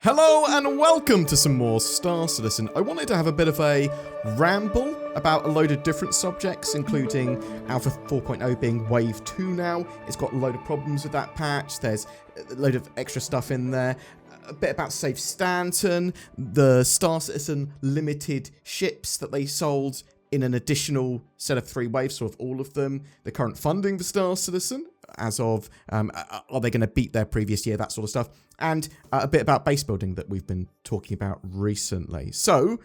Hello and welcome to some more Star Citizen. I wanted to have a bit of a ramble about a load of different subjects, including Alpha 4.0 being Wave 2 now. It's got a load of problems with that patch. There's a load of extra stuff in there. A bit about Safe Stanton, the Star Citizen limited ships that they sold in an additional set of 3 waves, sort of all of them, the current funding for Star Citizen, as of, are they going to beat their previous year, that sort of stuff, and a bit about base building that we've been talking about recently. So,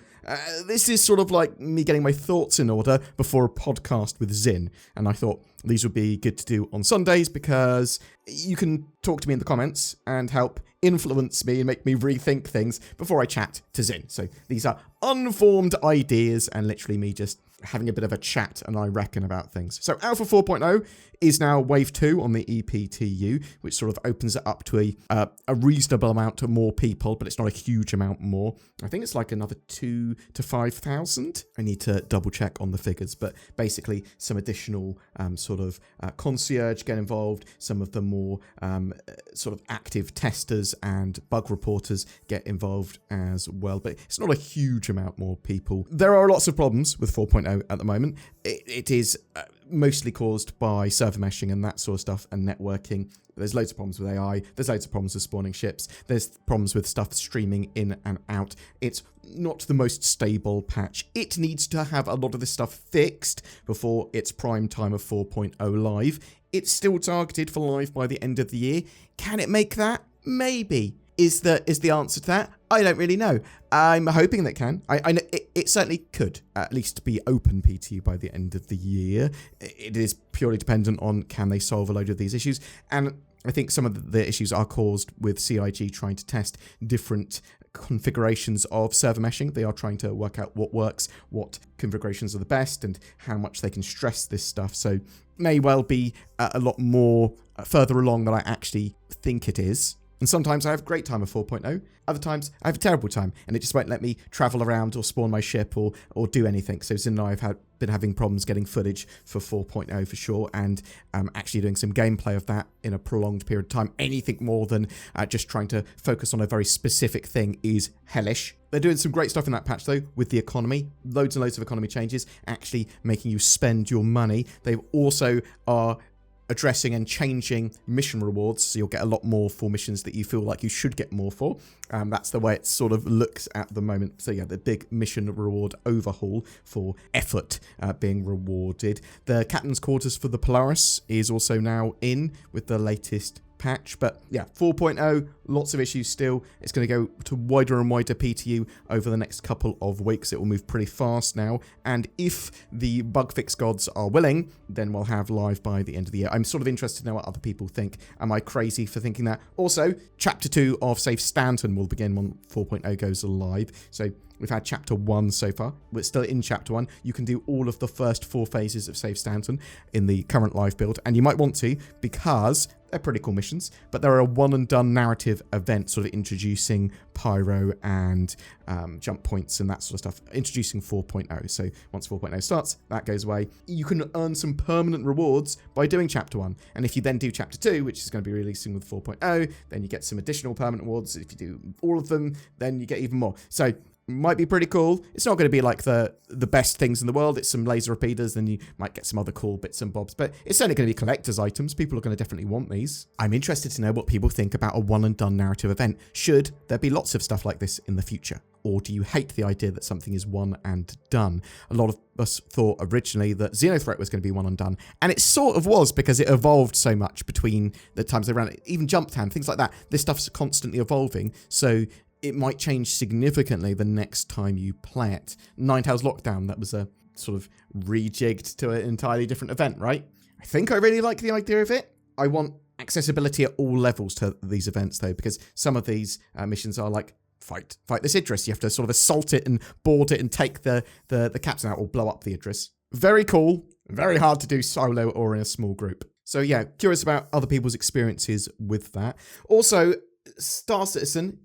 this is sort of like me getting my thoughts in order before a podcast with Zin, and I thought these would be good to do on Sundays because you can talk to me in the comments and help influence me and make me rethink things before I chat to Zin. So these are unformed ideas and literally me just having a bit of a chat and I reckon about things. So Alpha 4.0 is now Wave 2 on the EPTU, which sort of opens it up to a reasonable amount to more people, but it's not a huge amount more. I think it's like another 2,000 to 5,000. I need to double check on the figures, but basically some additional sort of concierge get involved. Some of the more sort of active testers and bug reporters get involved as well, but it's not a huge amount more people. There are lots of problems with 4.0 at the moment. It is mostly caused by server meshing and that sort of stuff and networking. There's loads of problems with AI. There's loads of problems with spawning ships. There's problems with stuff streaming in and out. It's not the most stable patch. It needs to have a lot of this stuff fixed before its prime time of 4.0 live. It's still targeted for live by the end of the year. Can it make that? Maybe. Is the answer to that? I don't really know. I'm hoping that it can. I know it certainly could at least be open PTU by the end of the year. It is purely dependent on can they solve a load of these issues. And I think some of the issues are caused with CIG trying to test different configurations of server meshing. They are trying to work out what works, what configurations are the best, and how much they can stress this stuff. So may well be a lot more further along than I actually think it is. And sometimes I have a great time of 4.0, other times I have a terrible time, and it just won't let me travel around or spawn my ship or do anything. So Zin and I have been having problems getting footage for 4.0 for sure, and actually doing some gameplay of that in a prolonged period of time. Anything more than just trying to focus on a very specific thing is hellish. They're doing some great stuff in that patch though, with the economy. Loads and loads of economy changes, actually making you spend your money. They also are addressing and changing mission rewards, so you'll get a lot more for missions that you feel like you should get more for. That's the way it sort of looks at the moment. So yeah, the big mission reward overhaul for effort being rewarded. The captain's quarters for the Polaris is also now in with the latest patch, but yeah, 4.0, lots of issues still. It's going to go to wider and wider PTU over the next couple of weeks. It will move pretty fast now, and if the bug fix gods are willing, then we'll have live by the end of the year. I'm sort of interested to know what other people think. Am I crazy for thinking that? Also, Chapter 2 of Safe Stanton will begin when 4.0 goes live. So we've had Chapter 1 so far. We're still in Chapter 1. You can do all of the first 4 phases of Safe Stanton in the current live build, and you might want to because they're pretty cool missions, but they're a one-and-done narrative event, sort of introducing pyro and jump points and that sort of stuff, introducing 4.0. So once 4.0 starts, that goes away. You can earn some permanent rewards by doing Chapter 1. And if you then do Chapter 2, which is going to be releasing with 4.0, then you get some additional permanent rewards. If you do all of them, then you get even more. So might be pretty cool. It's not going to be like the best things in the world. It's some laser repeaters, then you might get some other cool bits and bobs, but it's certainly going to be collector's items. People are going to definitely want these. I'm interested to know what people think about a one and done narrative event. Should there be lots of stuff like this in the future? Or do you hate the idea that something is one and done? A lot of us thought originally that Xenothreat was going to be one and done, and it sort of was because it evolved so much between the times they ran it. Even Jump Tan, things like that. This stuff's constantly evolving, so it might change significantly the next time you play it. Ninetales Lockdown, that was a sort of rejigged to an entirely different event, right? I think I really like the idea of it. I want accessibility at all levels to these events, though, because some of these missions are like, fight this Idris. You have to sort of assault it and board it and take the captain out or blow up the Idris. Very cool. Very hard to do solo or in a small group. So yeah, curious about other people's experiences with that. Also, Star Citizen,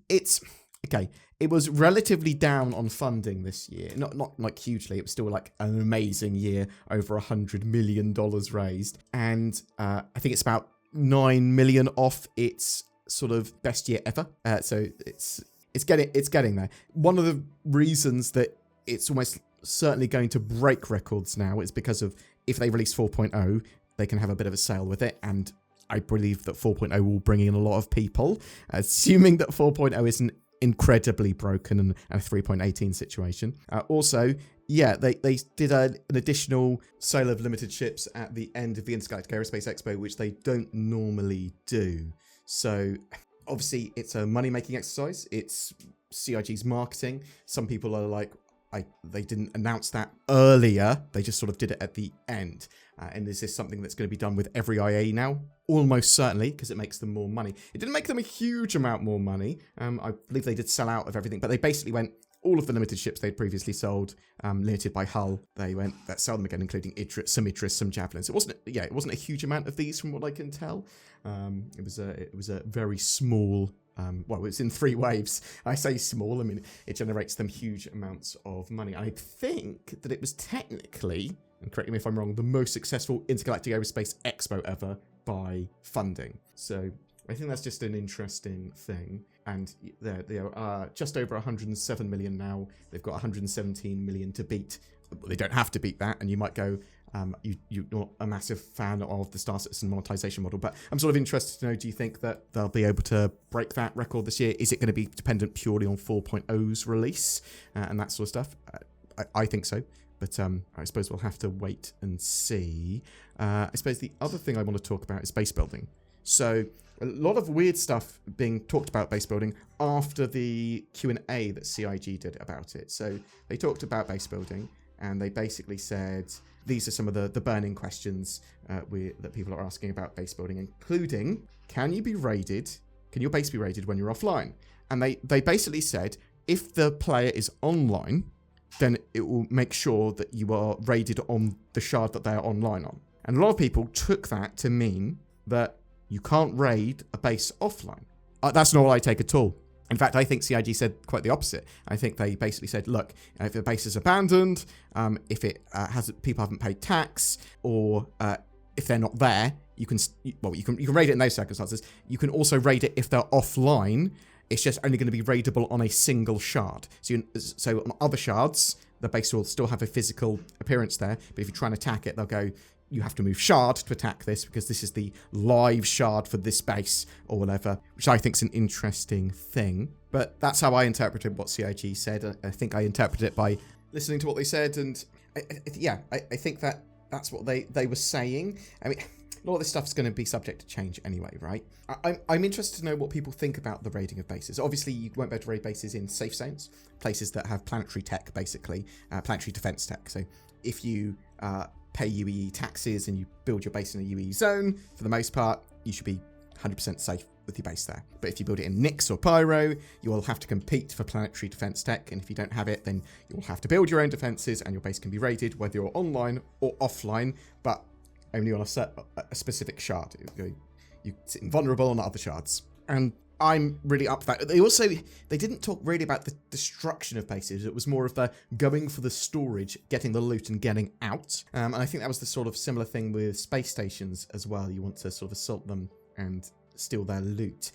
okay, it was relatively down on funding this year. Not like hugely. It was still like an amazing year, over $100 million raised. And I think it's about 9 million off its sort of best year ever. So it's it's getting there. One of the reasons that it's almost certainly going to break records now is because of if they release 4.0, they can have a bit of a sale with it, and I believe that 4.0 will bring in a lot of people, assuming that 4.0 isn't incredibly broken and a 3.18 situation. Also, yeah, they did an additional sale of limited ships at the end of the Intergalactic Aerospace Expo, which they don't normally do. So obviously it's a money-making exercise. It's CIG's marketing. Some people are like, they didn't announce that earlier. They just sort of did it at the end. And is this something that's going to be done with every IA now? Almost certainly, because it makes them more money. It didn't make them a huge amount more money. I believe they did sell out of everything, but they basically went, all of the limited ships they'd previously sold, limited by Hull, they went, let's sell them again, including some Idris, some Javelins. It wasn't a huge amount of these from what I can tell. It was a very small, well, it's in 3 waves. I say small, I mean, it generates them huge amounts of money. I think that it was technically, and correct me if I'm wrong, the most successful Intergalactic Aerospace Expo ever by funding. So I think that's just an interesting thing. And they are just over 107 million now. They've got 117 million to beat. They don't have to beat that. And you might go, you're not a massive fan of the Star Citizen monetization model. But I'm sort of interested to know, do you think that they'll be able to break that record this year? Is it going to be dependent purely on 4.0's release and that sort of stuff? I think so. But I suppose we'll have to wait and see. I suppose the other thing I want to talk about is base building. So a lot of weird stuff being talked about base building after the Q&A that CIG did about it. So they talked about base building, and they basically said these are some of the burning questions that people are asking about base building, including, can you be raided? Can your base be raided when you're offline? And they basically said, if the player is online, then it will make sure that you are raided on the shard that they're online on. And a lot of people took that to mean that you can't raid a base offline. That's not what I take at all. In fact, I think CIG said quite the opposite. I think they basically said, look, if the base is abandoned, if it people haven't paid tax, or if they're not there, you can raid it in those circumstances. You can also raid it if they're offline. It's just only going to be raidable on a single shard. So on other shards, the base will still have a physical appearance there. But if you try and attack it, they'll go, you have to move shard to attack this because this is the live shard for this base or whatever, which I think is an interesting thing. But that's how I interpreted what CIG said. I think I interpreted it by listening to what they said. And I think that's what they were saying. I mean, a lot of this stuff's going to be subject to change anyway, right? I'm interested to know what people think about the raiding of bases. Obviously, you won't be able to raid bases in safe zones, places that have planetary tech, basically, planetary defense tech. So if you pay UEE taxes and you build your base in a UEE zone, for the most part, you should be 100% safe with your base there. But if you build it in Nyx or Pyro, you will have to compete for planetary defense tech, and if you don't have it, then you'll have to build your own defenses, and your base can be raided, whether you're online or offline, but only on a specific shard. You sit invulnerable on other shards. And I'm really up for that. They didn't talk really about the destruction of bases. It was more of the going for the storage, getting the loot and getting out. And I think that was the sort of similar thing with space stations as well. You want to sort of assault them and steal their loot.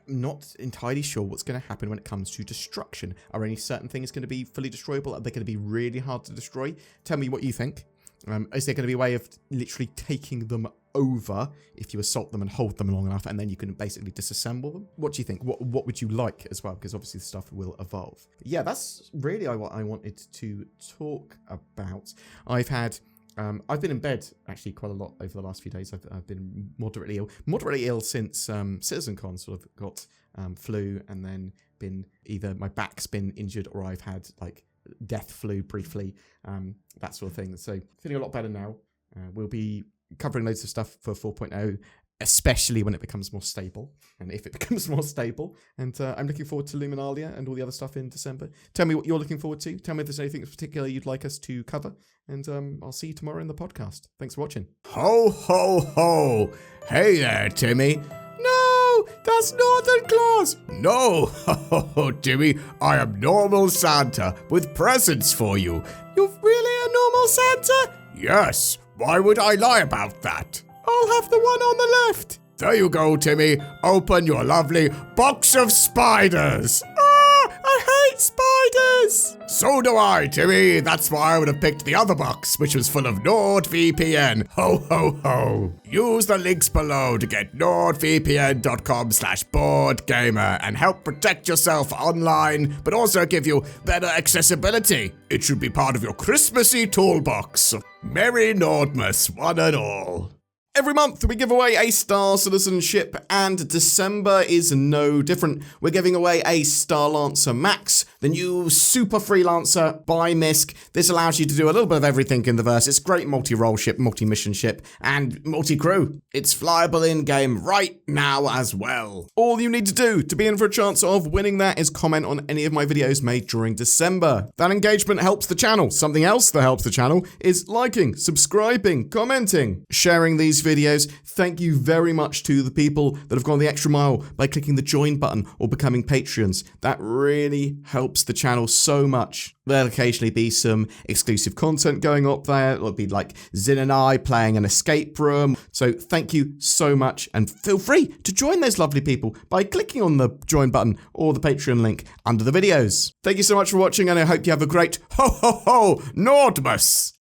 Not entirely sure what's going to happen when it comes to destruction. Are any certain things going to be fully destroyable? Are they going to be really hard to destroy? Tell me what you think. Is there going to be a way of literally taking them over if you assault them and hold them long enough, and then you can basically disassemble them? What do you think? What would you like as well? Because obviously the stuff will evolve. But yeah, that's really what I wanted to talk about. I've been in bed actually quite a lot over the last few days. I've been moderately ill since CitizenCon. Sort of got flu, and then been either my back's been injured or I've had like death flu briefly, that sort of thing. So feeling a lot better now. We'll be covering loads of stuff for 4.0, especially when it becomes more stable, and if it becomes more stable. And I'm looking forward to Luminalia and all the other stuff in December. Tell me what you're looking forward to. Tell me if there's anything in particular you'd like us to cover, and I'll see you tomorrow in the podcast. Thanks for watching. Ho, ho, ho. Hey there, Timmy. No, that's Northern Claus. No, ho, Timmy, I am normal Santa with presents for you. You're really a normal Santa? Yes, why would I lie about that? I'll have the one on the left. There you go, Timmy. Open your lovely box of spiders. Ah, this? So do I, Timmy. That's why I would have picked the other box, which was full of NordVPN. Ho, ho, ho. Use the links below to get nordvpn.com/BoredGamer and help protect yourself online, but also give you better accessibility. It should be part of your Christmassy toolbox. Merry Nordmas, one and all. Every month we give away a Star Citizenship, and December is no different. We're giving away a Starlancer Max, the new super freelancer by MISC. This allows you to do a little bit of everything in the verse. It's great multi-role ship, multi-mission ship, and multi-crew. It's flyable in-game right now as well. All you need to do to be in for a chance of winning that is comment on any of my videos made during December. That engagement helps the channel. Something else that helps the channel is liking, subscribing, commenting, sharing these videos. Thank you very much to the people that have gone the extra mile by clicking the join button or becoming Patreons. That really helps the channel so much. There'll occasionally be some exclusive content going up there. It'll be like Zin and I playing an escape room. So thank you so much, and feel free to join those lovely people by clicking on the join button or the Patreon link under the videos. Thank you so much for watching, and I hope you have a great ho ho ho Nordmas!